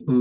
Om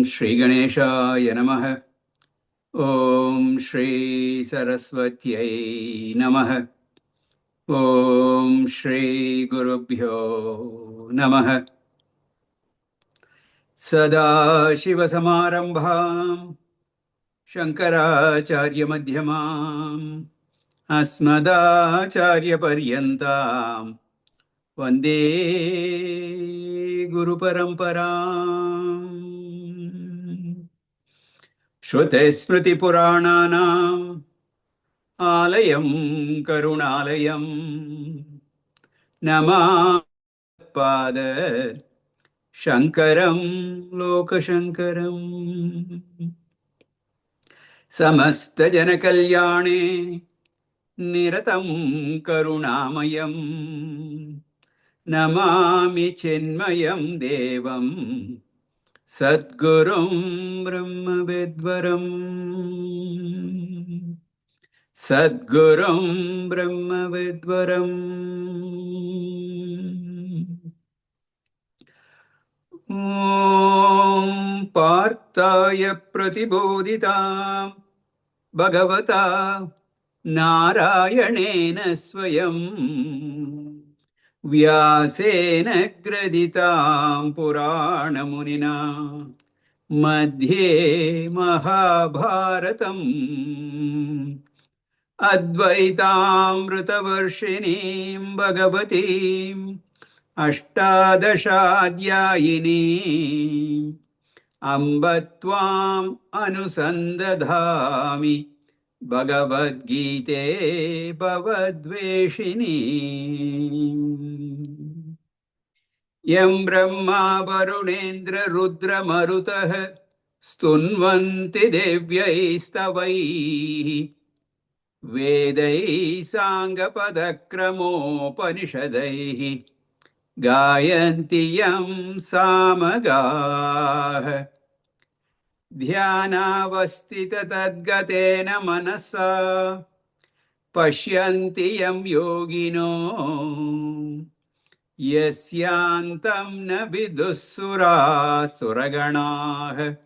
Shri Ganeshaya Namaha. Om Shri Saraswatyai Namaha. Om Shri Gurubhyo Namaha. Sada Shiva Samarambham Shankaracharya Madhyamam Asmadacharya Paryantam Vande Guru Paramparam. Shruti Smriti Purananam Alayam Karunalayam Namah Pada Shankaram Lokashankaram Samasta Janakalyane Niratam Karunamayam Namami Chinmayam Devam Sadgurum Brahmavidvaram Sadgurum Brahmavidvaram Om Partaya Pratibodhitam Bhagavata Narayanena Swayam Vyasena Graditam Purana Munina Madhye Mahabharatam Advaitamritavarshinim Bhagavatim Ashtadashadhyayini Ambatvam Anusandadhami Bhagavad Gita Bhavadveshini Yam Brahma Varunendra Rudra Marutah Stunvanti Devyaistavaihi Vedai Sangapadakramopanishadaihi Gayanti Yam Samagah Dhyanavastita Tadgatena Manasa Pashyanti Yam Yogino Yasyantam na vidussura suraganah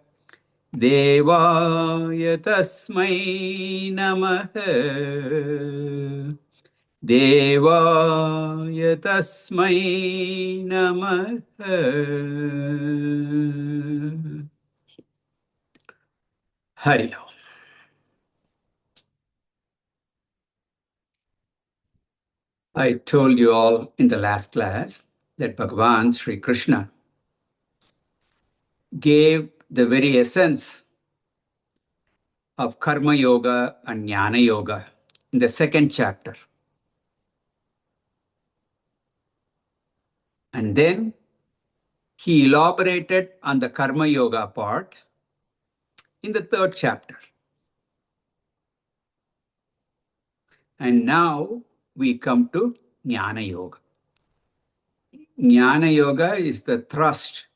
Devaya tasmai namaha Devaya tasmai namaha Hari Om. I told you all in the last class that Bhagavan Sri Krishna gave the very essence of Karma Yoga and Jnana Yoga in the second chapter. And then he elaborated on the Karma Yoga part in the third chapter. And now we come to Jnana Yoga. Jnana Yoga is the thrust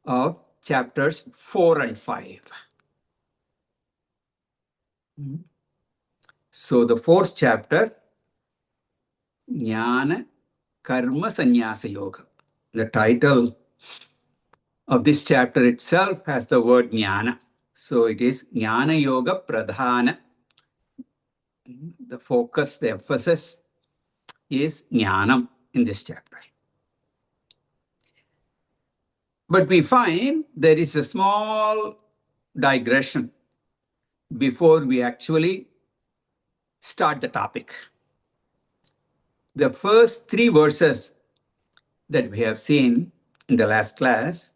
of chapters 4 and 5. So the fourth chapter, Jnana Karma Sanyasa Yoga. The title of this chapter itself has the word Jnana. So it is Jnana Yoga Pradhana. The focus, the emphasis is Jnanam in this chapter. But we find there is a small digression before we actually start the topic. The first 3 verses that we have seen in the last class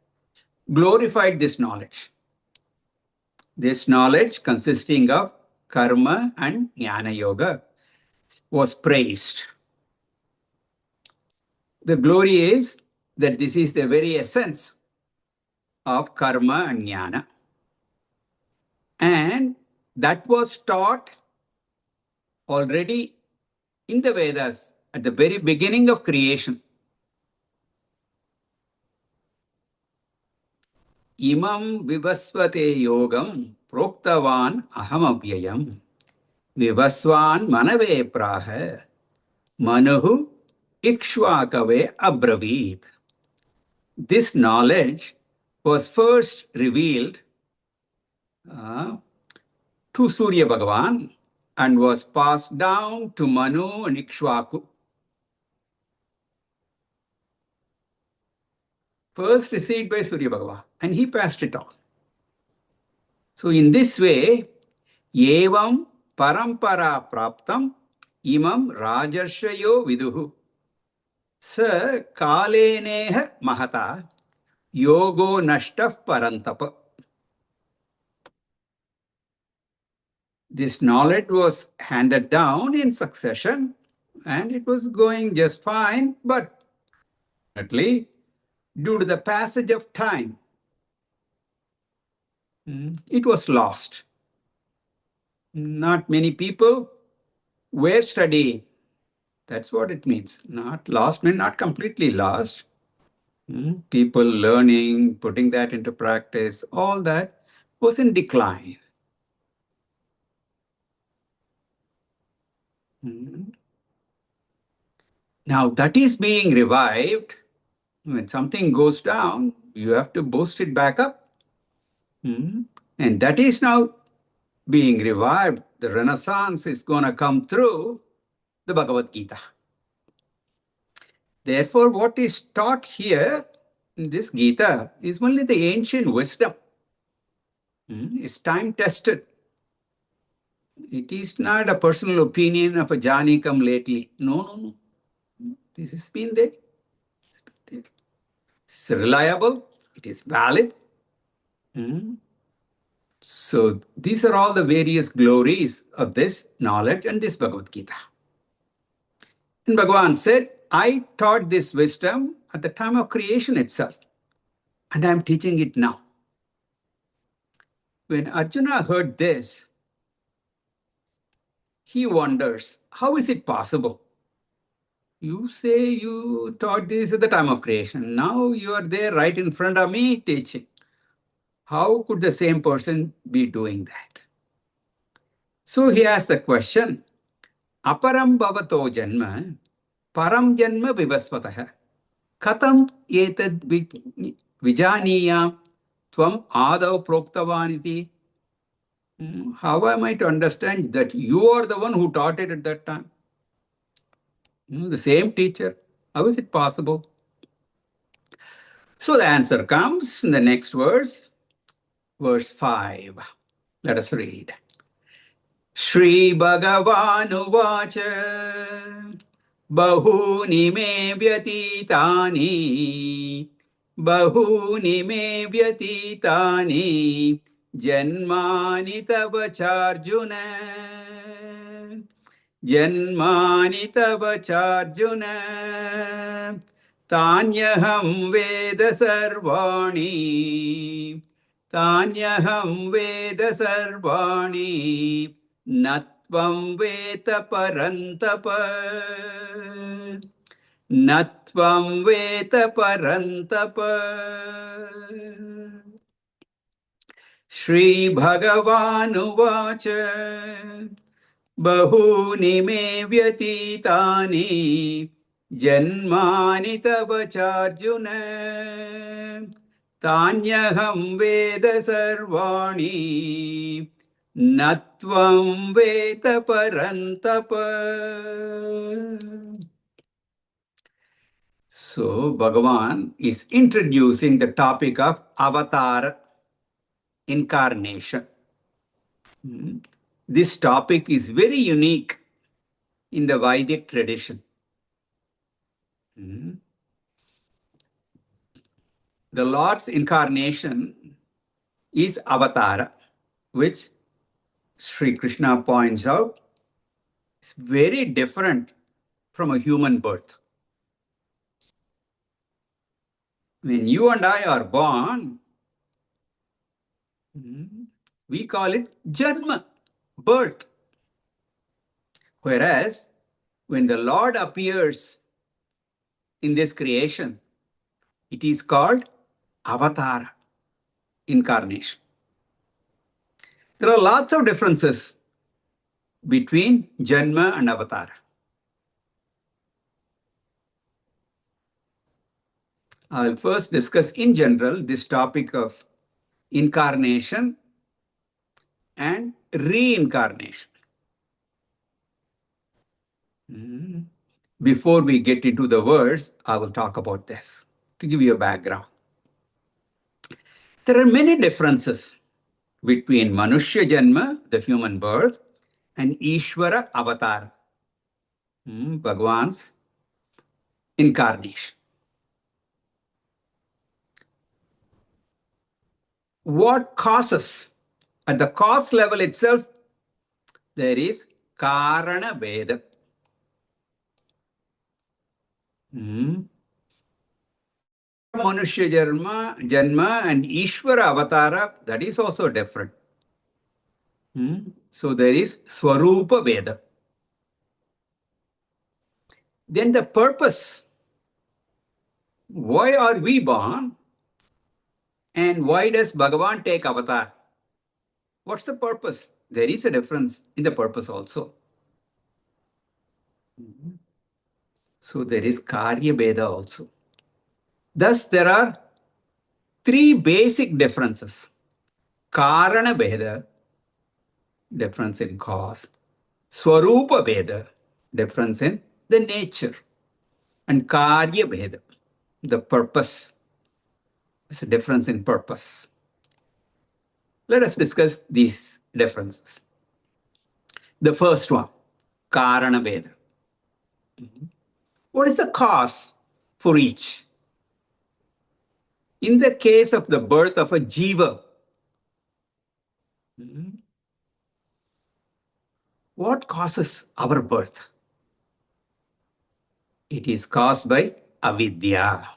glorified this knowledge. This knowledge, consisting of karma and jnana yoga, was praised. The glory is that this is the very essence of karma and jnana. And that was taught already in the Vedas at the very beginning of creation. Imam vivasvate yogam proktavan ahamapyayam vivasvan manave praha manuhu ikshvakave abravit. This knowledge was first revealed to Surya Bhagavan and was passed down to Manu and Ikshvaku. First received by Surya Bhagavan, and he passed it on. So in this way, evam parampara praptam imam rajarshayo viduhu sa kaleneha mahata yogo nashtah parantapa. This knowledge was handed down in succession, and it was going just fine, but definitely, due to the passage of time, it was lost. Not many people were studying. That's what it means. Not lost means not completely lost. People learning, putting that into practice, all that was in decline. Now that is being revived. When something goes down, you have to boost it back up. And that is now being revived. The Renaissance is going to come through the Bhagavad Gita. Therefore, what is taught here in this Gita is only the ancient wisdom. It's time tested. It is not a personal opinion of a Johnny come lately. No. This has been there. It's reliable. It is valid. So these are all the various glories of this knowledge and this Bhagavad Gita. And Bhagavan said, I taught this wisdom at the time of creation itself, and I'm teaching it now. When Arjuna heard this, he wonders, how is it possible? You say you taught this at the time of creation. Now you are there right in front of me teaching. How could the same person be doing that? So he asks the question, Aparam bhavato janma, param janma vivasvatah, katam etad vijaniyam tvam adav proktavaniti. How am I to understand that you are the one who taught it at that time? The same teacher. How is it possible? So the answer comes in the next verse, verse 5. Let us read. Shri Bhagavanu Vacha Bahuni me vyatitani Bahuni me vyatitani Janmani tava charjuna Janmani tava charjuna Tanyaham Veda Sarvani Tanyaham Veda Sarvani Natvam Veta Parantapa Natvam Veta Parantapa Shri Bhagavanu Vacha Bahuni me vyatitani Janmani tava charjuna Tanyaham Veda Sarvani Natvam Veta Parantapa. So Bhagavan is introducing the topic of avatar, incarnation. This topic is very unique in the Vedic tradition. The Lord's incarnation is avatara. which Sri Krishna points out, is very different from a human birth. When you and I are born, we call it Janma, birth. Whereas when the Lord appears in this creation, it is called Avatara, incarnation. There are lots of differences between Janma and Avatara. I'll first discuss in general this topic of incarnation and reincarnation. Before we get into the words, I will talk about this to give you a background. There are many differences between Manushya Janma, the human birth, and Ishvara Avatar, Bhagwan's incarnation. What causes? At the cause level itself, there is Karana Veda. Manushya Janma and Ishvara Avatara, that is also different. So there is Swarupa Veda. Then the purpose. Why are we born? And why does Bhagavan take avatar? What's the purpose? There is a difference in the purpose also. So there is Karya Veda also. Thus, there are three basic differences. Karana Veda, difference in cause. Swarupa Veda, difference in the nature. And Karya Veda, the purpose. It's a difference in purpose. Let us discuss these differences. The first one, Karana Veda. What is the cause for each? In the case of the birth of a jiva, what causes our birth? It is caused by avidya,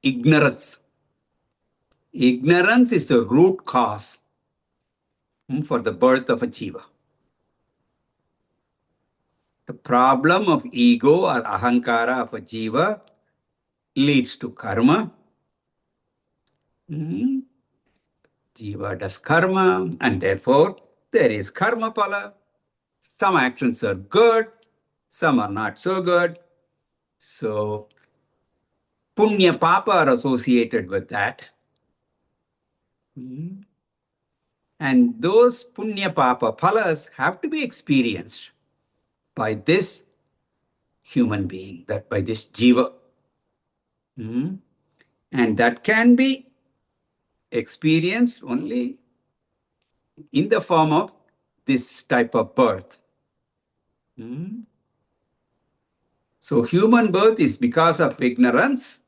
ignorance. Ignorance is the root cause for the birth of a jiva. The problem of ego or ahankara of a jiva leads to karma. Jiva does karma, and therefore there is karma pala. Some actions are good, some are not so good. So punya papa are associated with that. And those punya papa phalas have to be experienced by this human being, that by this jiva. And that can be experienced only in the form of this type of birth. So human birth is because of ignorance,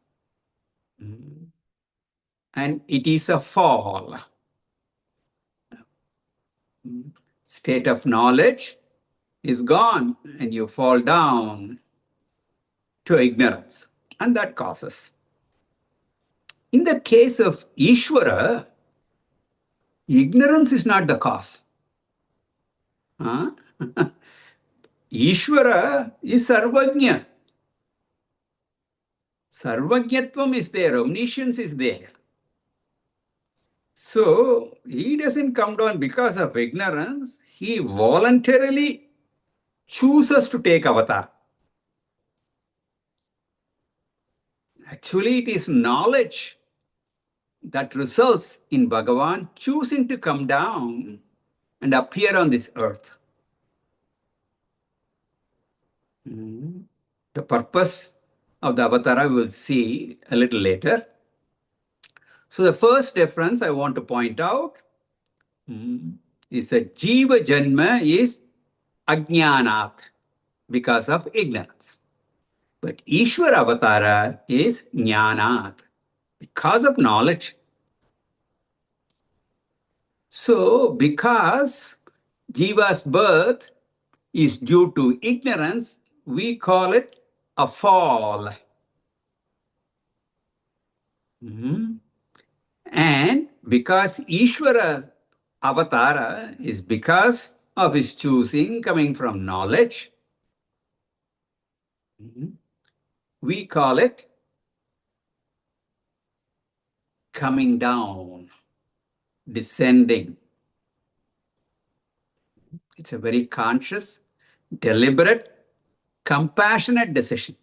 and it is a fall. State of knowledge is gone, and you fall down to ignorance, and that causes. In the case of Ishvara, ignorance is not the cause. Ishvara is Sarvajna. Sarvajnatvam is there, omniscience is there. So he doesn't come down because of ignorance. He voluntarily chooses to take avatar. Actually, it is knowledge that results in Bhagavan choosing to come down and appear on this earth. The purpose of the avatara we will see a little later. So the first difference I want to point out is that Jiva Janma is Ajnanat, because of ignorance. But Ishvara Avatara is Jnanat, because of knowledge. So, because Jiva's birth is due to ignorance, we call it a fall. And because Ishvara's avatara is because of his choosing coming from knowledge, we call it coming down, descending. It's a very conscious, deliberate, compassionate decision.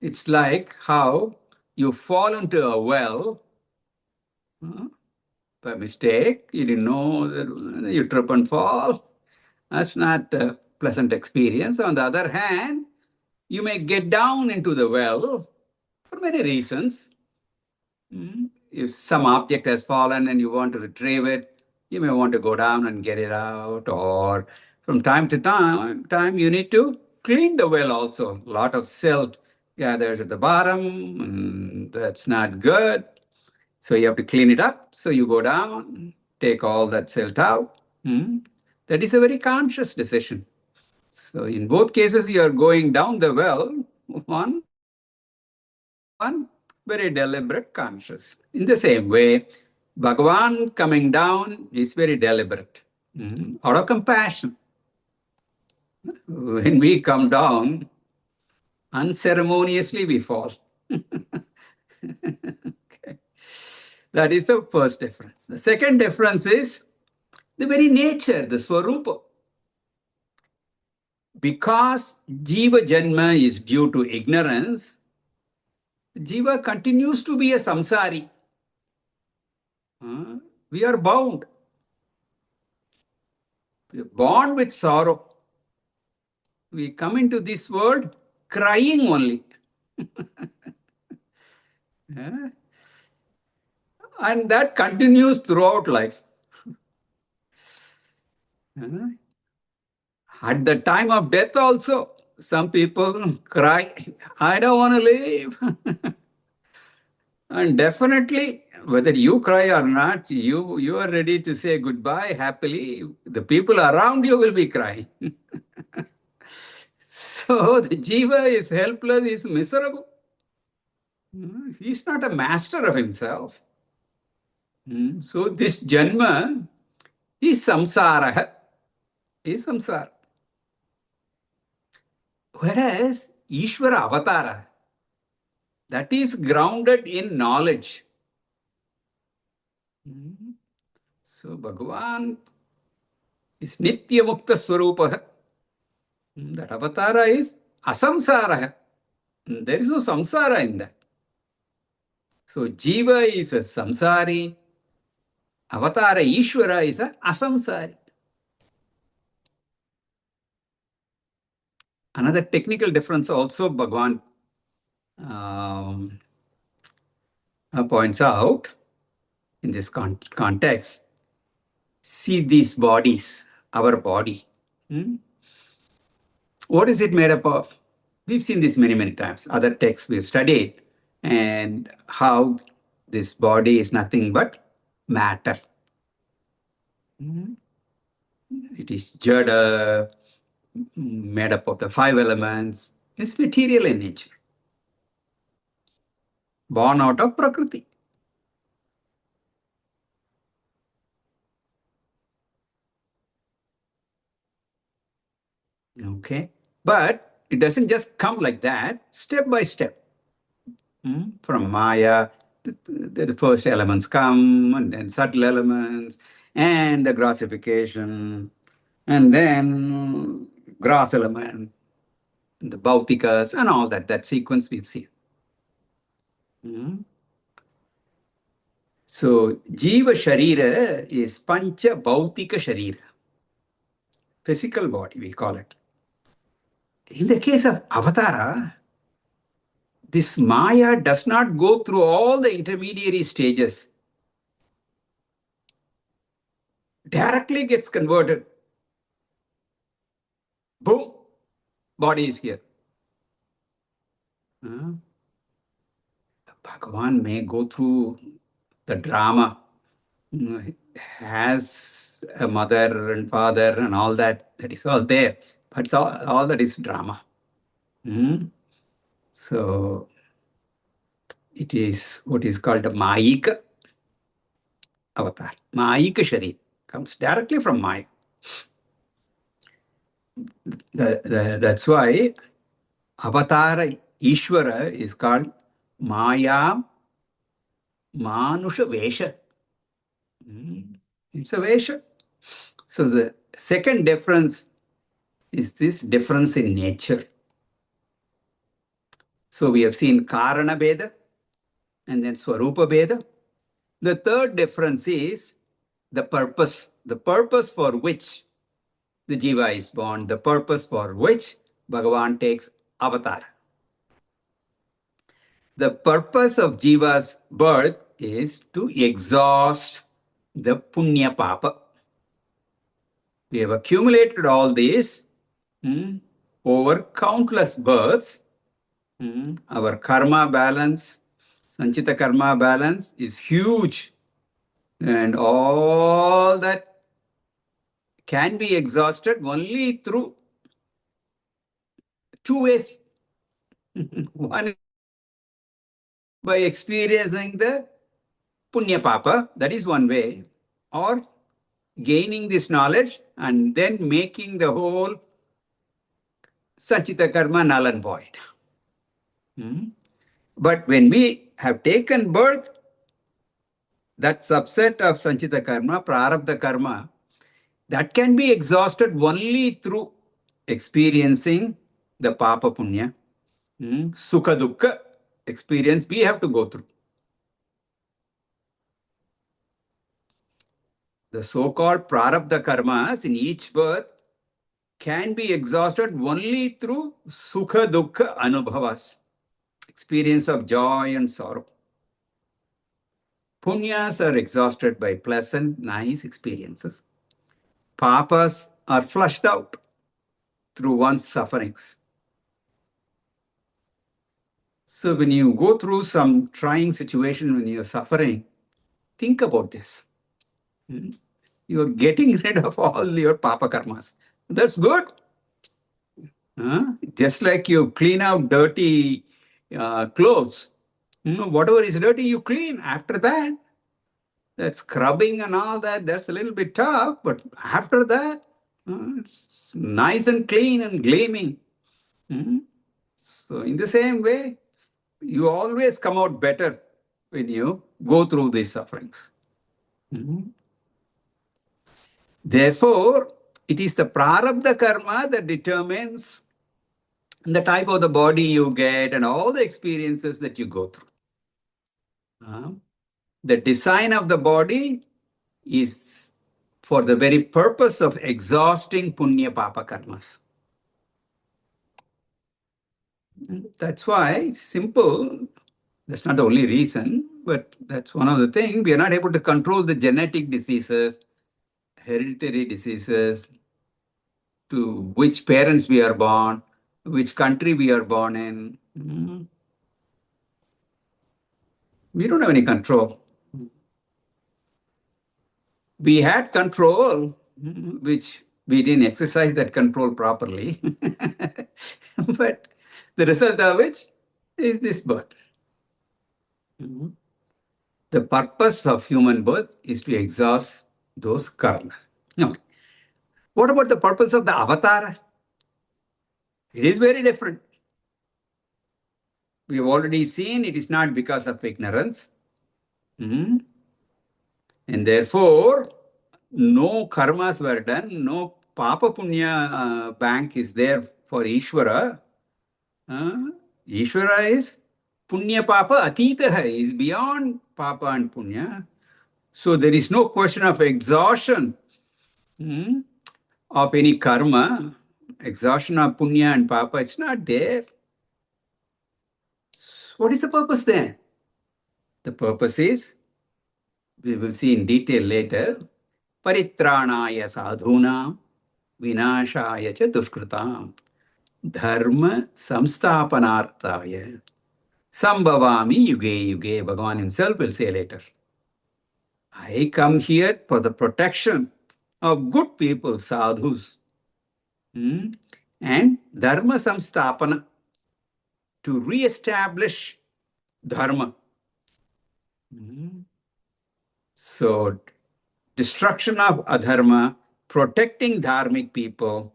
It's like how you fall into a well by mistake. You didn't know that you trip and fall. That's not a pleasant experience. On the other hand, you may get down into the well for many reasons. If some object has fallen and you want to retrieve it, you may want to go down and get it out, or from time to time you need to clean the well also. A lot of silt gathers at the bottom, and that's not good. So you have to clean it up. So you go down, take all that silt out. That is a very conscious decision. So in both cases, you are going down the well, one very deliberate, conscious. In the same way, Bhagavan coming down is very deliberate, out of compassion. When we come down, unceremoniously we fall. Okay. That is the first difference. The second difference is the very nature, the Swarupa. Because Jiva Janma is due to ignorance, Jiva continues to be a samsari. We are bound. We are born with sorrow. We come into this world crying only. Yeah. And that continues throughout life. Yeah. At the time of death also, some people cry, I don't want to live. And definitely, whether you cry or not, you are ready to say goodbye happily. The people around you will be crying. So the jiva is helpless, is miserable. He's not a master of himself. So this janma is samsara. Is samsara. Whereas Ishvara avatara, that is grounded in knowledge. So Bhagavan is Nitya Mukta Swarupa. That avatara is asamsara. There is no samsara in that. So Jiva is a samsari, avatara Ishvara is a asamsari. Another technical difference also Bhagavan points out in this context. See these bodies, our body. What is it made up of? We've seen this many, many times. Other texts we've studied, and how this body is nothing but matter. It is jada, made up of the 5 elements. It's material in nature, born out of Prakriti. Okay, but it doesn't just come like that, step by step. From Maya, the first elements come, and then subtle elements, and the grossification, and then gross element, the Bhautikas, and all that. That sequence we've seen. So, Jiva Sharira is Pancha Bhautika Sharira, physical body, we call it. In the case of Avatara, this Maya does not go through all the intermediary stages. Directly gets converted. Boom, body is here. Bhagavan may go through the drama has a mother and father and all that. That is all there. But it's all that is drama. So it is what is called a Mayika avatar. Mayika Sharir comes directly from Maya. That's why Avatar Ishvara is called Maya Manusha Vesha. It's a Vesha. So the second difference is this difference in nature. So we have seen Karana Beda and then Swarupa Beda. The third difference is the purpose for which the Jiva is born, the purpose for which Bhagavan takes avatar. The purpose of Jiva's birth is to exhaust the Punya Papa. We have accumulated all these over countless births. Our karma balance, Sanchita karma balance is huge. And all that can be exhausted only through two ways. One, by experiencing the Punya Papa, that is one way, or gaining this knowledge and then making the whole Sanchita karma null and void. But when we have taken birth, that subset of Sanchita karma, Prarabdha karma, that can be exhausted only through experiencing the Papa Punya, Sukha Dukkha experience we have to go through. The so-called Prarabdha karmas in each birth can be exhausted only through Sukha Dukkha Anubhavas, experience of joy and sorrow. Punyas are exhausted by pleasant, nice experiences. Papas are flushed out through one's sufferings. So when you go through some trying situation, when you're suffering, think about this. You're getting rid of all your papa karmas. That's good. Just like you clean out dirty clothes. Whatever is dirty, you clean. After that, that scrubbing and all that, that's a little bit tough. But after that, it's nice and clean and gleaming. So in the same way, you always come out better when you go through these sufferings. Therefore, it is the prarabdha karma that determines the type of the body you get and all the experiences that you go through. The design of the body is for the very purpose of exhausting punya papa karmas. That's why it's simple. That's not the only reason, but that's one of the things. We are not able to control the genetic diseases, hereditary diseases, to which parents we are born, which country we are born in. We don't have any control. We had control, which we didn't exercise that control properly. But the result of which is this birth. The purpose of human birth is to exhaust those karmas. Okay. What about the purpose of the avatar? It is very different. We have already seen it is not because of ignorance. And therefore, no karmas were done, no papa punya bank is there for Ishvara. Ishvara is punya papa atitaha, is beyond papa and punya. So there is no question of exhaustion of any karma, exhaustion of punya and papa, it's not there. What is the purpose then? The purpose is, we will see in detail later, paritranaya sadhunam vinashaya cha dushkritam dharma samsthapanarthaya sambhavami yuge yuge. Bhagavan himself will say later. I come here for the protection of good people, sadhus, and dharma samstapana, to re-establish dharma. So, destruction of adharma, protecting dharmic people,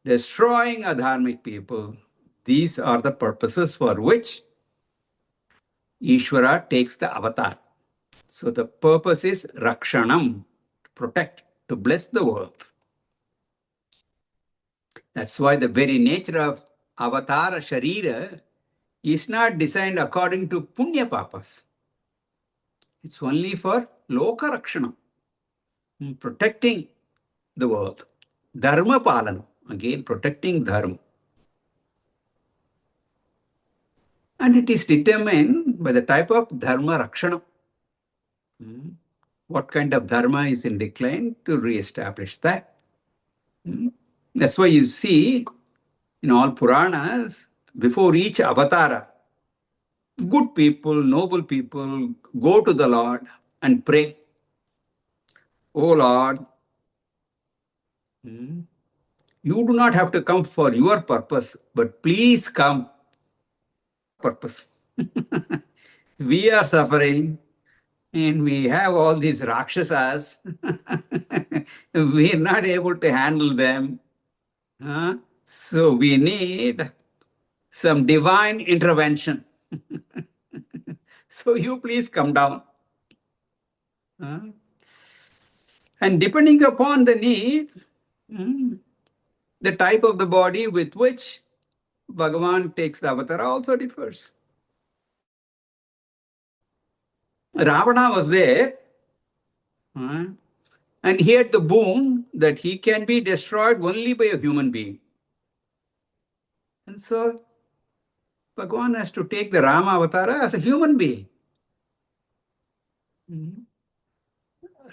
destroying adharmic people, these are the purposes for which Ishvara takes the avatar. So the purpose is rakshanam, to protect, to bless the world. That's why the very nature of avatara sharira is not designed according to punya papas. It's only for loka rakshanam, protecting the world. Dharma palana, again protecting dharma. And it is determined by the type of dharma rakshana. What kind of dharma is in decline, to re-establish that. That's why you see in all Puranas, before each avatara, good people, noble people go to the Lord and pray. Oh Lord, you do not have to come for your purpose, but please come purpose. We are suffering and we have all these Rakshasas. We are not able to handle them. So we need some divine intervention. So you please come down. And depending upon the need, the type of the body with which Bhagavan takes the avatar also differs. Ravana was there, and he had the boon that he can be destroyed only by a human being. And so Bhagavan has to take the Rama avatar as a human being.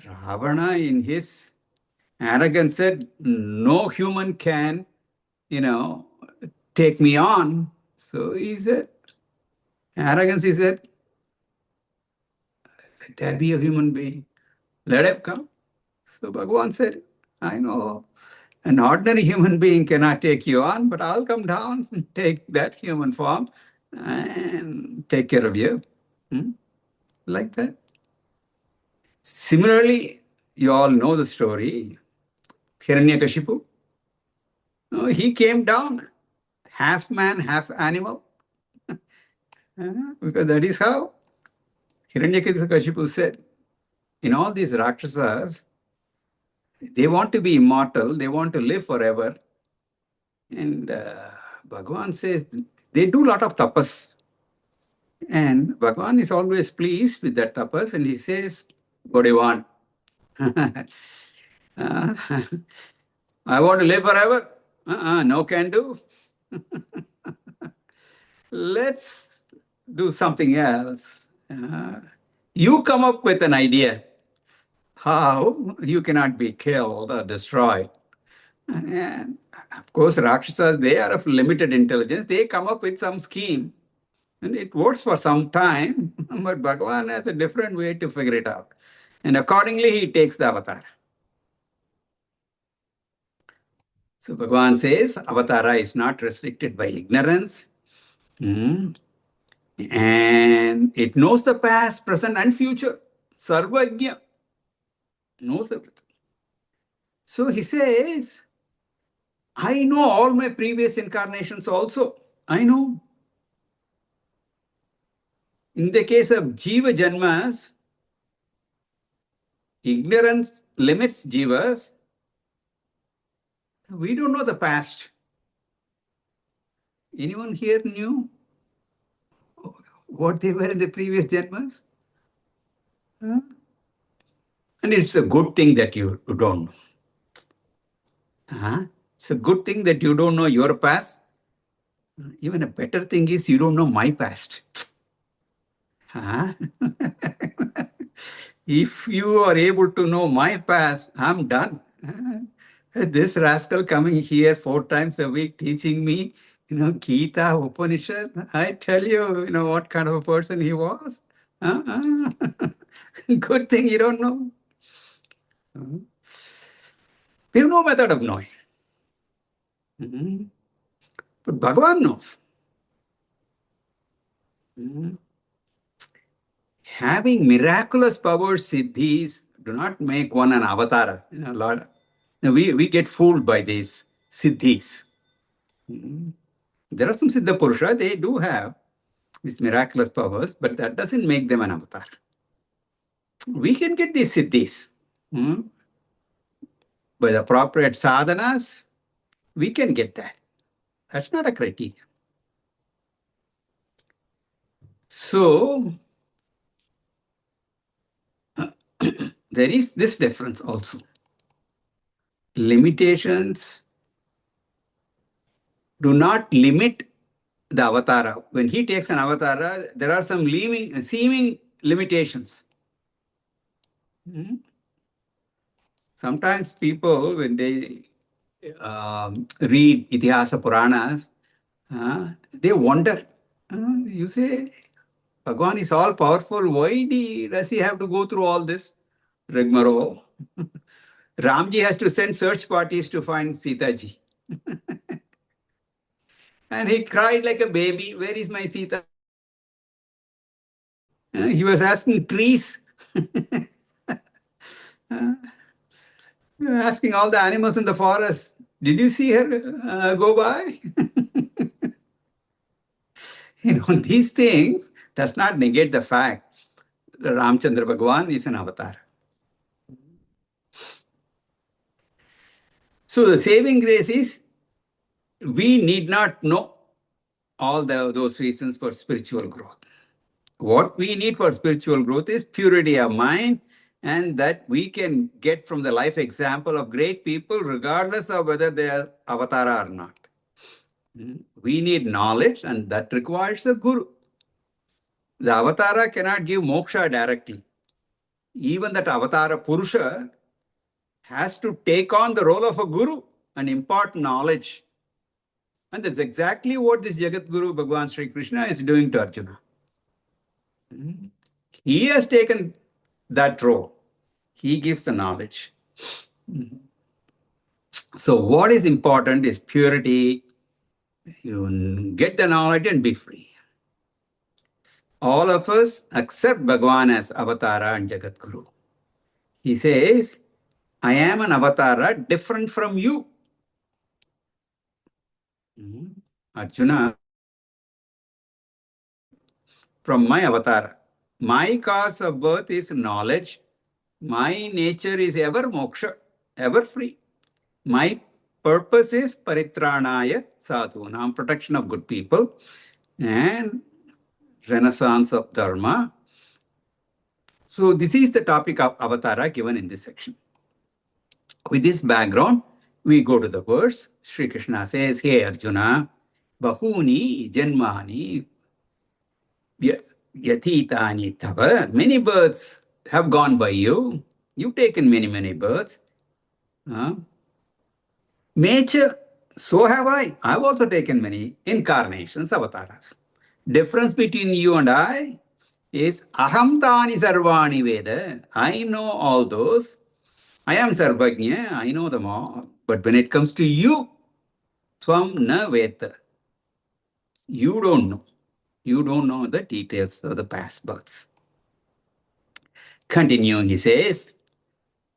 Ravana, in his arrogance, said, no human can, take me on. So he said, arrogance, he said, let there be a human being. Let him come. So Bhagavan said, I know an ordinary human being cannot take you on, but I'll come down and take that human form and take care of you. Like that. Similarly, you all know the story. Hiranyakashipu. He came down, half man, half animal. Because that is how Hiranyakashipu said, in all these Rakshasas, they want to be immortal, they want to live forever. And Bhagavan says they do a lot of tapas. And Bhagavan is always pleased with that tapas, and he says, what do you want? I want to live forever. No can do. Let's do something else. You come up with an idea how you cannot be killed or destroyed. And of course, Rakshasas, they are of limited intelligence. They come up with some scheme. And it works for some time, but Bhagavan has a different way to figure it out. And accordingly, he takes the avatar. So Bhagavan says, avatara is not restricted by ignorance. And it knows the past, present, and future. Sarvagya knows everything. So he says, I know all my previous incarnations also. I know. In the case of Jiva Janmas, ignorance limits Jivas. We don't know the past. Anyone here knew what they were in the previous Janmas? And it's a good thing that you don't know. It's a good thing that you don't know your past. Even a better thing is you don't know my past. If you are able to know my past, I'm done. This rascal coming here 4 times a week teaching me, Gita, Upanishad, I tell you, what kind of a person he was. Good thing you don't know. We have no method of knowing. But Bhagavan knows. Having miraculous powers, siddhis, do not make one an avatar. We get fooled by these siddhis. There are some Siddha Purusha, they do have these miraculous powers, but that doesn't make them an avatar. We can get these siddhis by the appropriate sadhanas. We can get that. That's not a criteria. So, there is this difference also. Limitations do not limit the avatara. When he takes an avatara, there are some seeming limitations. Sometimes people, when they read Itihasa Puranas, they wonder. You say, Bhagavan is all powerful. Why does he have to go through all this rigmarole? Ramji has to send search parties to find Sitaji. And he cried like a baby. Where is my Sita? He was asking trees. Asking all the animals in the forest, did you see her go by? These things does not negate the fact that Ramchandra Bhagavan is an avatar. So the saving grace is, we need not know all those reasons for spiritual growth. What we need for spiritual growth is purity of mind, and that we can get from the life example of great people, regardless of whether they are avatara or not. We need knowledge, and that requires a guru. The avatara cannot give moksha directly. Even that avatara Purusha has to take on the role of a guru and impart knowledge. And that's exactly what this Jagat Guru Bhagavan Sri Krishna is doing to Arjuna. He has taken that role. He gives the knowledge. So what is important is purity. You get the knowledge and be free. All of us accept Bhagavan as Avatara and Jagat Guru. He says, I am an Avatara different from you. Arjuna, from my Avatara. My cause of birth is knowledge. My nature is ever moksha, ever free. My purpose is paritranaya sadhunam, protection of good people and renaissance of dharma. So this is the topic of avatara given in this section. With this background, we go to the verse. Sri Krishna says, Hey Arjuna, bahuni janmani yatitani tava. Many births have gone by you. You've taken many births. Nature, so have I. I've also taken many incarnations, avataras. Difference between you and I is aham tani sarvani veda. I know all those. I am sarvajna. I know them all. But when it comes to you, tvam na veta. You don't know. You don't know the details of the past births. Continuing, he says,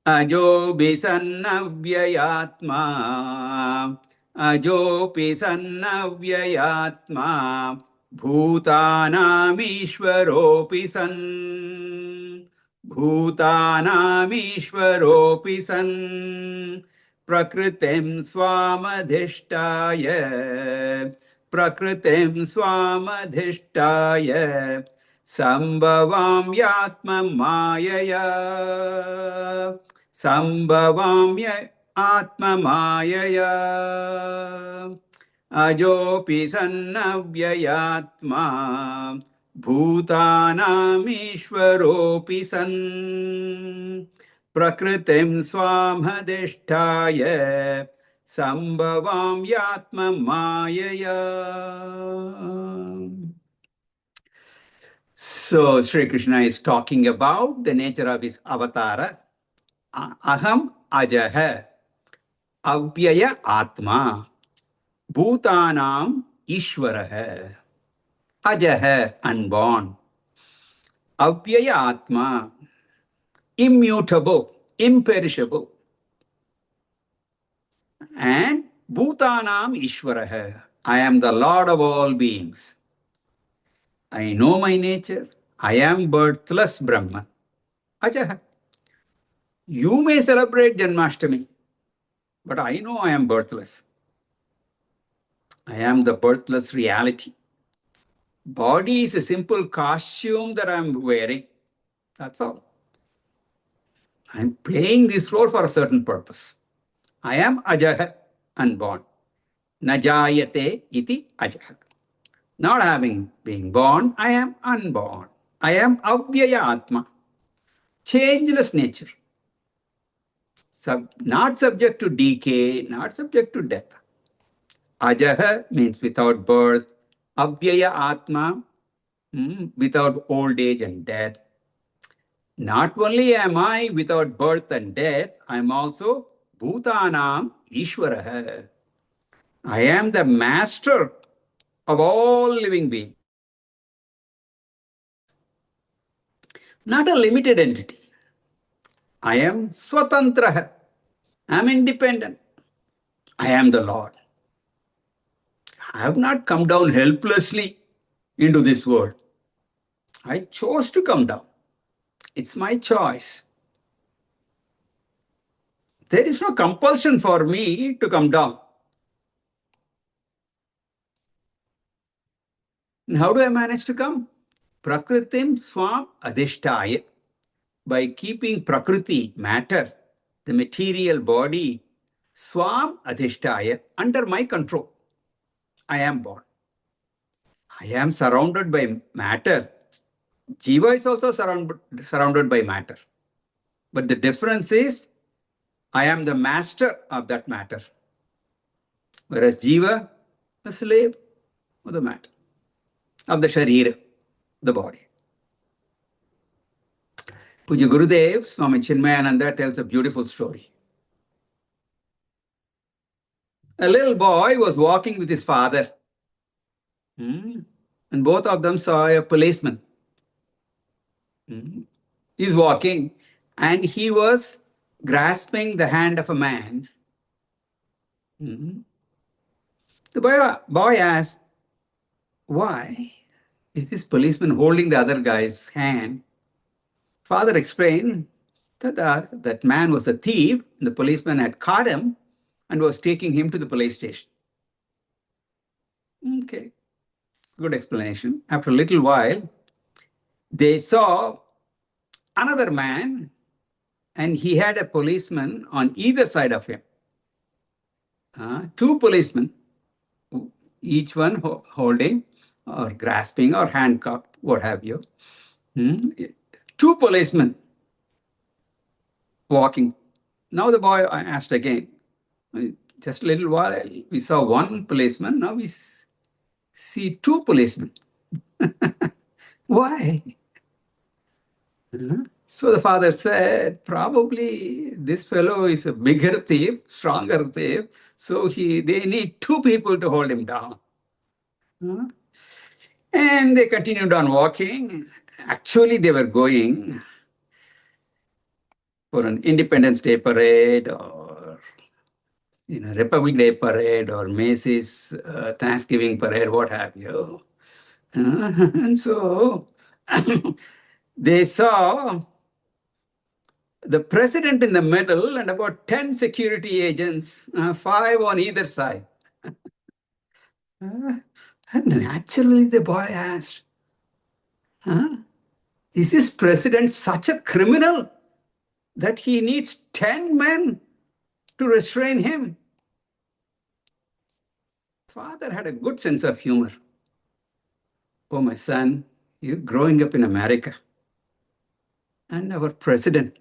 Ajopi sannavyayatma, ajopi sannavyayatma, bhutanamishvaropi san, bhutanamishvaropi san, prakritim swamadhishtaya, prakritim swamadhishtaya, sambhavam mayaya. Sambhavamya atma mayaya ajopi sannavyayatma bhutanam ishvaropi san prakritim swamhadishtaya sambhavamyatma mayaya. So Sri Krishna is talking about the nature of his avatara. Aham ajaha avyaya atma bhutanam ishvaraha. Ajaha, unborn. Avyaya atma, immutable, imperishable. And bhutanam ishvaraha. I am the Lord of all beings. I know my nature. I am birthless Brahman. Ajaha. You may celebrate Janmashtami, but I know I am birthless. I am the birthless reality. Body is a simple costume that I'm wearing. That's all. I'm playing this role for a certain purpose. I am ajaha, unborn. Najayate iti ajaha. Not having been born, I am unborn. I am avyaya atma, changeless nature. Not subject to decay, not subject to death. Ajaha means without birth. Avyaya atma, without old age and death. Not only am I without birth and death, I am also bhutanam ishvaraha. I am the master of all living beings. Not a limited entity. I am swatantraha. I am independent. I am the Lord. I have not come down helplessly into this world. I chose to come down. It's my choice. There is no compulsion for me to come down. And how do I manage to come? Prakritim swam adhishtaya. By keeping prakriti, matter, the material body, swam adhishtaya, under my control. I am born. I am surrounded by matter. Jiva is also surrounded by matter. But the difference is, I am the master of that matter. Whereas Jiva, a slave of the matter, of the sharira, the body. Puja Gurudev, Swami Chinmaya tells a beautiful story. A little boy was walking with his father. And both of them saw a policeman. He's walking and he was grasping the hand of a man. The boy asked, why is this policeman holding the other guy's hand? Father explained that that man was a thief. The policeman had caught him and was taking him to the police station. Okay, good explanation. After a little while, they saw another man and he had a policeman on either side of him. Two policemen, each one holding or grasping or handcuffed, what have you. Two policemen walking. Now the boy asked again, just a little while, we saw one policeman, now we see two policemen. Why? So the father said, probably this fellow is a bigger thief, stronger thief, so they need two people to hold him down. And they continued on walking. Actually, they were going for an Independence Day parade or Republic Day parade or Macy's Thanksgiving parade, what have you. And so they saw the president in the middle and about 10 security agents, 5 on either side. And naturally the boy asked, is this president such a criminal that he needs 10 men to restrain him? Father had a good sense of humor. Oh, my son, you're growing up in America. And our president,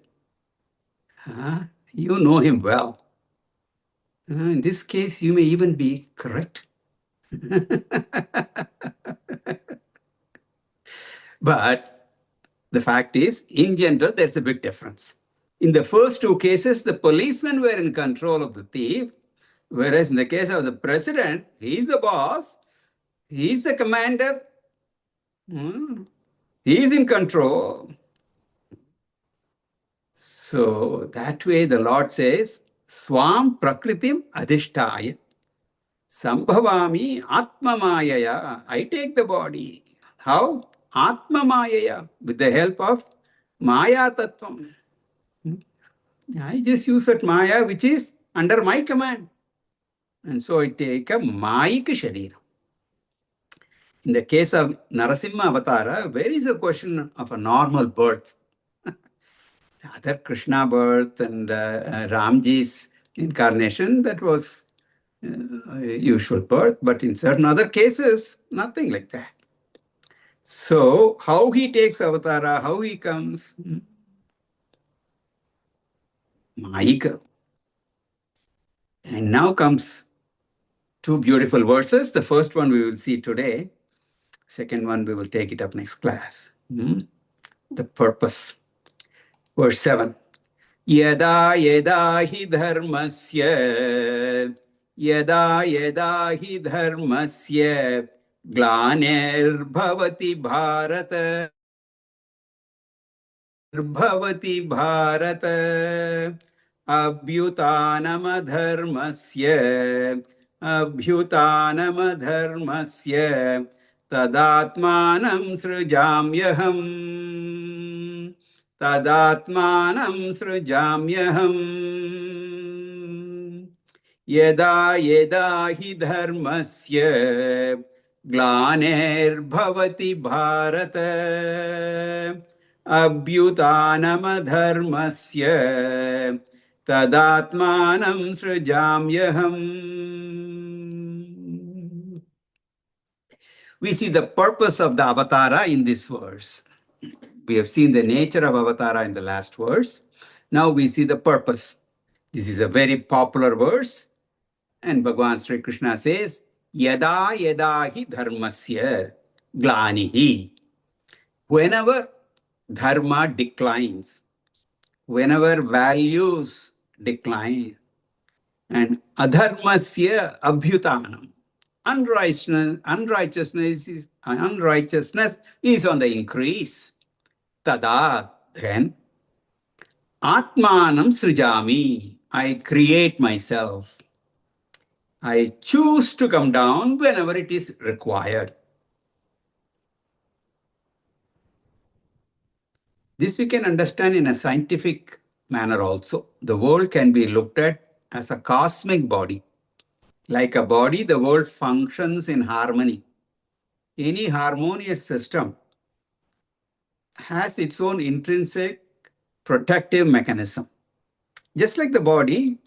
you know him well. In this case, you may even be correct. But the fact is, in general, there's a big difference. In the first two cases, the policemen were in control of the thief, whereas in the case of the president, he's the boss, he's the commander, he's in control. So that way the Lord says, Swam Prakritim Adhishtaya Sambhavami Atmamayaya. I take the body. How? Atmamayaya, with the help of Maya Tattvam. I just use that Maya which is under my command. And so I take a Mayik Sharira. In the case of Narasimha Avatara, where is the question of a normal birth? Other Krishna birth and Ramji's incarnation, that was usual birth, but in certain other cases, nothing like that. So, how he takes avatara, how he comes? Mayika. And now comes two beautiful verses. The first one we will see today. Second one we will take it up next class. The purpose. Verse 7. Yada yada hi dharmasya glaner bhavati bharata abhyutanam tadatmanam srujamyaham yada yada hi dharmasya glaner bharata abhyutanam tadatmanam srujamyaham. We see the purpose of the avatara in this verse. We have seen the nature of avatara in the last verse. Now we see the purpose. This is a very popular verse. And Bhagavan Sri Krishna says, Yada yada hi dharmasya glanihi. Whenever dharma declines, whenever values decline, and adharmasya abhyutanam, unrighteousness is on the increase, tada, then atmanam srijami, I create myself. I choose to come down whenever it is required. This we can understand in a scientific manner also. The world can be looked at as a cosmic body. Like a body, the world functions in harmony. Any harmonious system has its own intrinsic protective mechanism. Just like the body,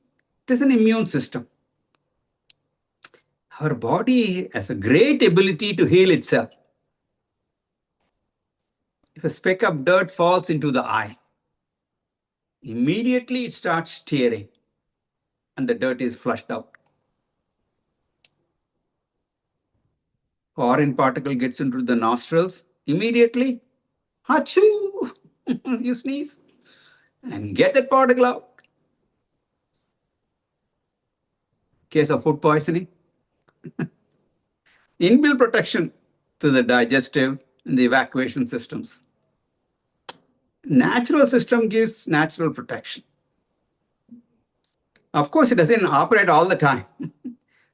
it is an immune system. Our body has a great ability to heal itself. If a speck of dirt falls into the eye, immediately it starts tearing and the dirt is flushed out. Foreign particle gets into the nostrils, immediately, achoo, you sneeze and get that particle out. Case of food poisoning, inbuilt protection to the digestive and the evacuation systems. Natural system gives natural protection. Of course, it doesn't operate all the time.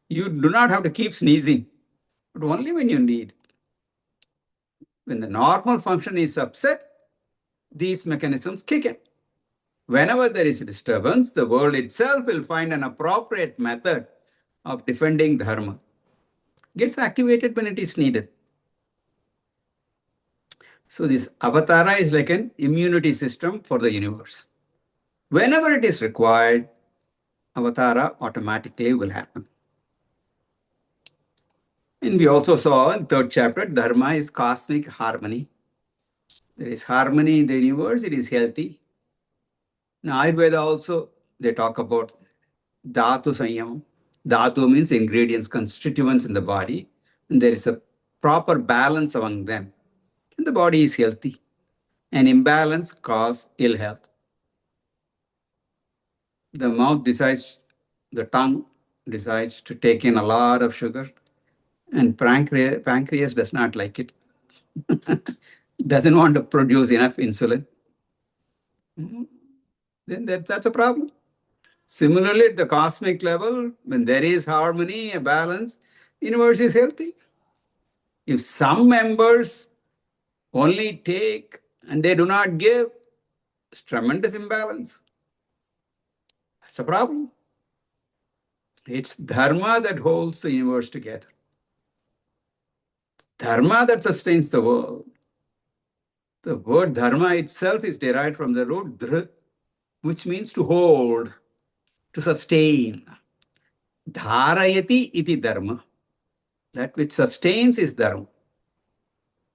You do not have to keep sneezing, but only when you need. When the normal function is upset, these mechanisms kick in. Whenever there is a disturbance, the world itself will find an appropriate method of defending dharma. Gets activated when it is needed. So this avatara is like an immunity system for the universe. Whenever it is required, avatara automatically will happen. And we also saw in third chapter, dharma is cosmic harmony. There is harmony in the universe, it is healthy. In Ayurveda also, they talk about dhatu sanyam. Dhatu means ingredients, constituents in the body. And there is a proper balance among them. and the body is healthy. An imbalance causes ill health. The mouth decides, the tongue decides to take in a lot of sugar, and pancreas does not like it. Doesn't want to produce enough insulin. Then that's a problem. Similarly, at the cosmic level, when there is harmony, a balance, universe is healthy. If some members only take and they do not give, it's tremendous imbalance. That's a problem. It's dharma that holds the universe together. Dharma that sustains the world. The word dharma itself is derived from the root dhr, which means to hold, to sustain. Dharayati iti dharma. That which sustains is dharma.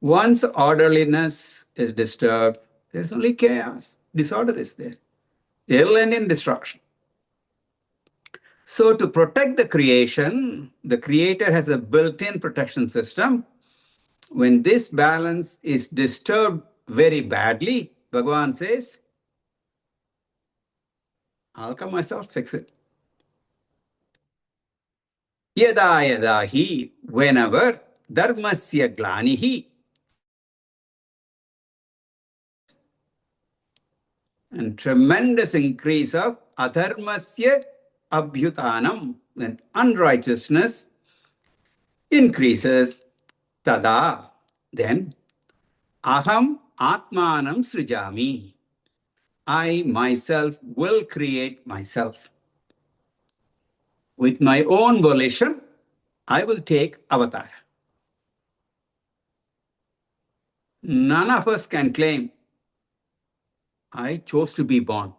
Once orderliness is disturbed, there's only chaos. Disorder is there. It'll end in destruction. So to protect the creation, the creator has a built-in protection system. When this balance is disturbed very badly, Bhagavan says, I'll come myself fix it. Yada yada hi, whenever dharmasya glanihi, and tremendous increase of adharmasya abhyutanam, when unrighteousness increases, tada, then aham atmanam srijami, I myself will create myself. With my own volition, I will take avatar. None of us can claim, I chose to be born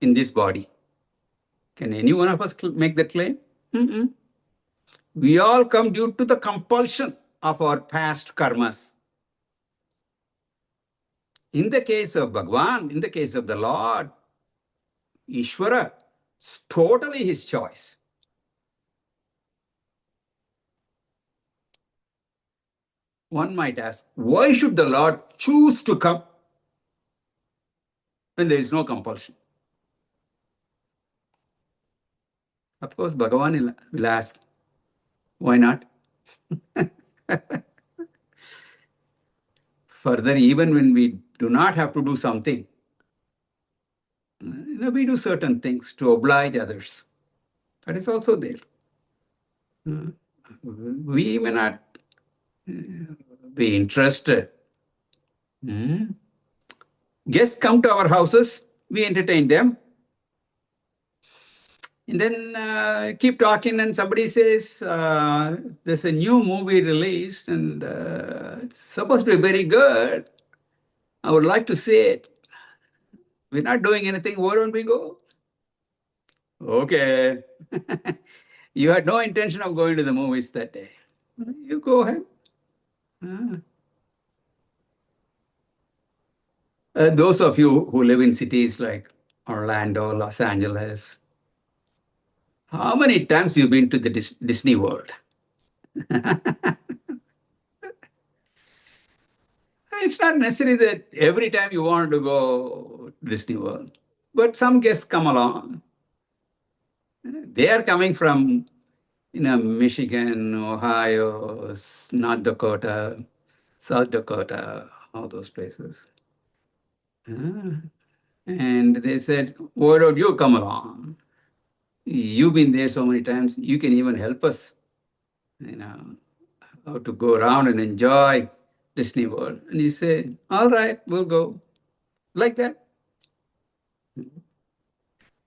in this body. Can any one of us make that claim? Mm-mm. We all come due to the compulsion of our past karmas. In the case of Bhagavan, in the case of the Lord, Ishvara, it's totally his choice. One might ask, why should the Lord choose to come when there is no compulsion? Of course, Bhagavan will ask, why not? Further, even when we do not have to do something, we do certain things to oblige others. That is also there. We may not be interested. Guests come to our houses, we entertain them. And then keep talking, and somebody says, there's a new movie released, and it's supposed to be very good. I would like to see it. We're not doing anything. Why don't we go? Okay. You had no intention of going to the movies that day. You go ahead. Those of you who live in cities like Orlando, Los Angeles, how many times you've been to the Disney World? It's not necessary that every time you want to go to Disney World, but some guests come along. They are coming from, Michigan, Ohio, North Dakota, South Dakota, all those places. And they said, why don't you come along? You've been there so many times, you can even help us, how to go around and enjoy Disney World. And you say, all right, we'll go. Like that.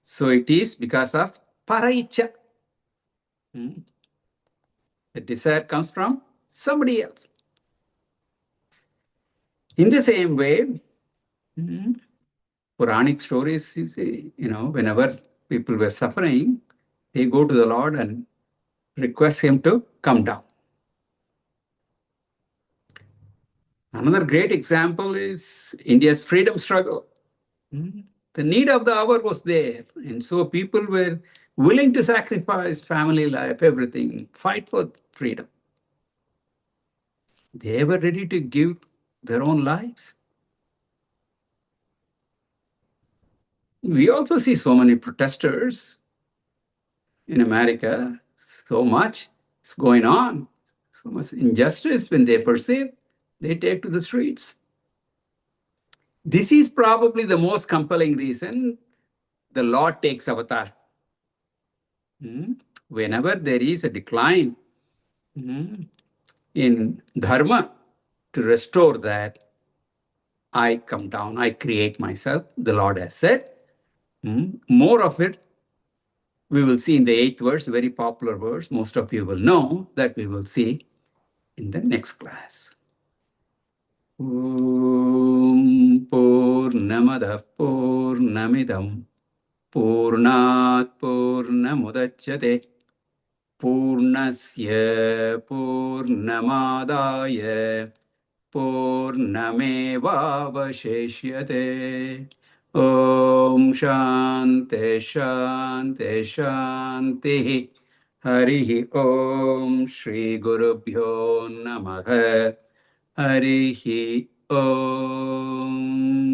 So it is because of paraicha. The desire comes from somebody else. In the same way, Puranic stories, you see, whenever people were suffering, they go to the Lord and request him to come down. Another great example is India's freedom struggle. The need of the hour was there. And so people were willing to sacrifice family life, everything, fight for freedom. They were ready to give their own lives. We also see so many protesters in America, so much is going on, so much injustice when they perceive, they take to the streets. This is probably the most compelling reason the Lord takes avatar. Whenever there is a decline in dharma, to restore that, I come down, I create myself, the Lord has said. More of it we will see in the 8th verse, very popular verse. Most of you will know that we will see in the next class. Om Purnamada Purnamidam Purnat Purnamudachyate Purnasya Purnamadaya Purnamevavasheshyate. Om Shanti Shanti Shanti. Harihi Om Shri Gurubhyo Namaha. Harihi Om.